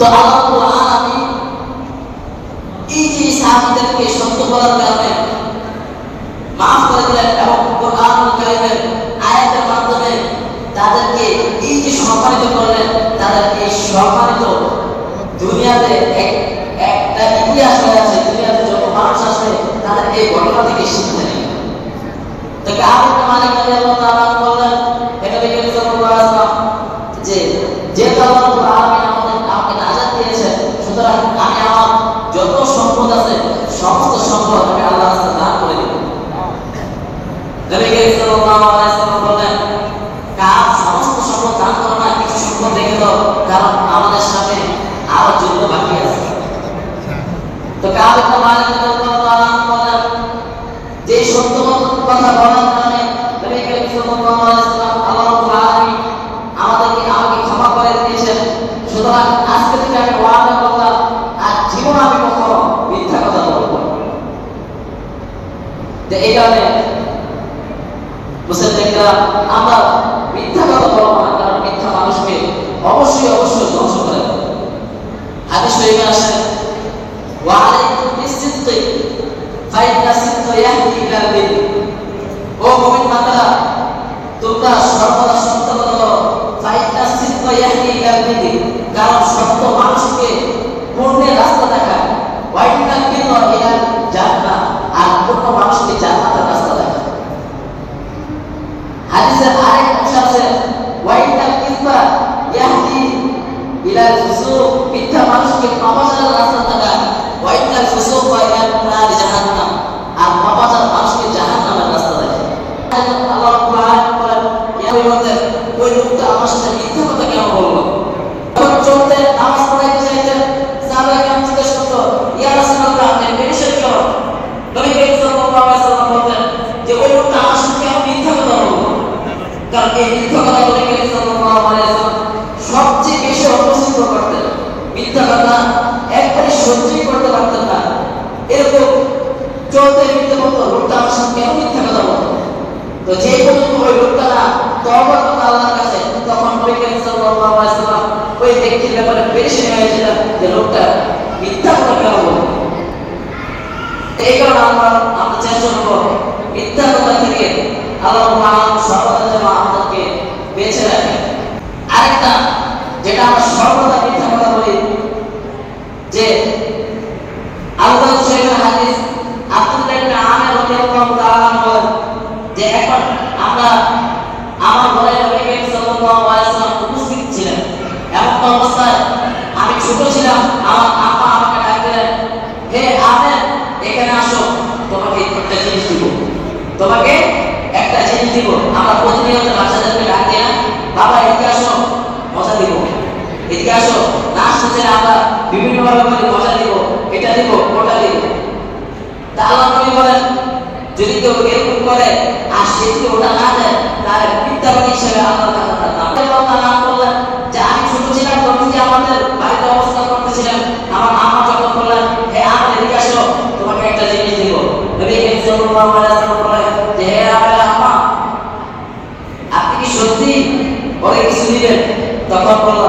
তো আল্লাহ রাব্বুল আলামিন এই যে সাহাবীদেরকে সত্য বলার কারণে মাফ করে দিলেন এবং কোরআনুল কারীমের আয়াতের মাধ্যমে তাদেরকে এই যে সম্মানিত করলেন, তাদেরকে সম্মানিত দুনিয়াতে একটা ইতিহাস হয়ে আছে। দুনিয়াতে যত মানুষ আছে তাদের এই ঘটনা থেকে শিখতে নেই। তো কাব ইবনে মালিক রাদিয়াল্লাহু তাআলা বললেন, এটা নবী করিম সাল্লাল্লাহু আলাইহি ওয়াসাল্লাম যে আল্লাহ রাব্বুল আলামিন আমাকে নাজাত দিয়েছেন, সুতরাং আমি আমার যত সম্পদ আছে সমস্ত সম্পদ আমি আল্লাহর রাস্তায় দান করে দেব। নবী করিম সাল্লাল্লাহু আলাইহি ওয়াসাল্লাম বললেন, কাব সমস্ত সম্পদ দান করো না, কিছু সম্পদ রেখে দাও, কারণ আমাদের সামনে আরো যুদ্ধ বাকি আছে। তো কাব ইবনে মালিক রাদিয়াল্লাহু তাআলা বললেন, যে সত্য কথা বলার কারণে নবী করিম সাল্লাল্লাহু আলাইহি ওয়াসাল্লাম আল্লাহ রাব্বুল আলামিন আমাকে ক্ষমা করে দিয়েছেন, সুতরাং আজকে থেকে আমি ওয়াদা করলাম আর জীবন আমি কখনো মিথ্যা কথা বলবো না। যে এই কারণে মুসলিমরা আমরা মিথ্যা কথা বলবো না, কারণ মিথ্যা মানুষকে অবশ্যই ধ্বংস করে দেবে। হাদিস শরীফে আসে, ওয়া আলাইকুম বিস-সিদকি ফাইন্না সিদকা ইয়াহদি ইলাল বির। ও মুমিন বান্দারা, তোমরা সর্বদা সত্য কথা বলো, ফাইন্না সিদকা ইয়াহদি ইলাল বির, কারণ সত্য মানুষকে পূর্ণের রাস্তা দেখায়। ওয়া ইন্নাল বিররা ইলাল জান্নাহ, আর পূর্ণ মানুষকে জান্নাতের রাস্তা দেখায়। হাদিসের আরেক অংশ আছে, ওয়া ইন্নাল কিযবা ইয়াহদি ইলাল ফুসুক, মিথ্যা মানুষকে পাপাচারের রাস্তা দেখায়। ওয়া ইন্নাল ফুসুকা ইলান নার জাহান্নাম, আর পাপাচার মানুষকে জাহান্নামের রাস্তা দেখায়। আল্লাহ রাব্বুল আলামিন বলেন, ওই লোকটা আমার সাথে মিথ্যা কথা কেন বলল? যখন চলতে নামাজ পড়াইতে চাইতেন, সাহাবায়ে কেরাম জিজ্ঞেস করতো, ইয়া রাসূলুল্লাহ, আপনি পেরেশান কেন? নবী করিম সাল্লাল্লাহু আলাইহি ওয়াসাল্লাম বলতেন যে ওই লোকটা আমার সাথে কেন মিথ্যা কথা বলল? কারণ এই মিথ্যা কথা নবী করিম সাল্লাল্লাহু আলাইহি ওয়াসাল্লাম সবচেয়ে বেশি অপছন্দ করতেন। মিথ্যা কথা একবারে সহ্যই করতে পারতেন না। এরকম চলতে ফিরতে বলতো, লোকটা আমার সাথে কেন মিথ্যা কথা বলতো? তো যে পর্যন্ত ওই লোকটা না তওবা করতো আল্লাহর কাছে, তখন নবী করিম সাল্লাল্লাহু আলাইহি ওয়াসাল্লাম ওই ব্যক্তির ব্যাপারে পেরেশান হয়ে যেতেন যে লোকটা মিথ্যা কথা কেন বলতো। এই কারণে আমরা চেষ্টা করবো মিথ্যা কথা থেকে আল্লাহ সর্বদা যেন আমাদেরকে বেঁচে রাখে। আরেকটা যেটা আমরা সর্বদা মিথ্যা কথা বলি, যে আল্লাহ শরীফের হাদিস আব্দুল্লাহ ইবনে আমির রাদিয়াল্লাহু তাআলা বলেন যে একবার আমার ঘরে নবী করিম সাল্লাল্লাহু আলাইহি ওয়াসাল্লাম উপস্থিত ছিলেন। এমন অবস্থায় আমি ছোট ছিলাম, আমার আম্মা আমাকে ডাক দিলেন, হে আমের, এখানে আসো, তোমাকে একটা জিনিস দিব। আমরা প্রতিনিয়ত বাচ্চাদেরকে ডাক দিই না, বাবা এদিকে আসো মজা দিব, এদিকে আসো না, আসতে আমরা বিভিন্ন ভাবে বলি মজা দিব, এটা দিব, ওটা দিব। তা আল্লাহ নবী বলেন, যদি কেউ এরকম করে আর সে যদি ওটা না দেয়, তার মিথ্যাবাদী হিসেবে আল্লাহর কাছে তার নাম। আল্লাহ নাম বললেন যে আমি ছোট ছিলাম তখন যে আমাদের বাড়িতে অবস্থান করতেছিলেন, আমার আম্মা যখন বললেন, হে আমার এদিকে আসো, তোমাকে একটা জিনিস দিব। নবী করিম সাল্লাল্লাহু আলাইহি ওয়াসাল্লাম বললেন যে হে আমার আম্মা, আপনি কি সত্যি ওরে কিছু দিবেন? তখন বলল